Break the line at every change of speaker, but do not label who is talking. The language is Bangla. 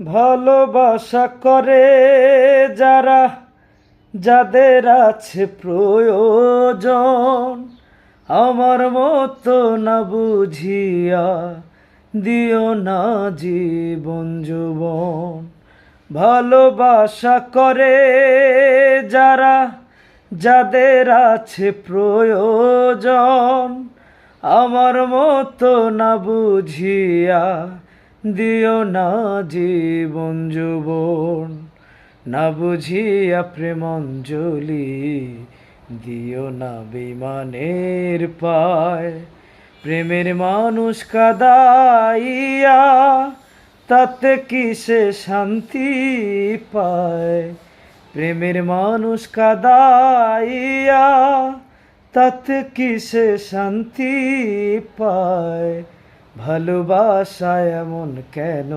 ভালোবাসা করে যারা, যাদের আছে প্রয়োজন, আমার মতো না বুঝিয়া দিও না জীবন যৌবন। ভালোবাসা করে যারা, যাদের আছে প্রয়োজন, আমার মতো না বুঝিয়া দিও না জীবন যৌবন। না বুঝিয়া প্রেমঞ্জলি দিও না বিমানের পায়। প্রেমের মানুষ কাদাইয়া তাতে কিসে শান্তি পায়। প্রেমের মানুষ কাদাইয়া তাতে কিসে শান্তি পায়। ভালোবাসা এমন কেন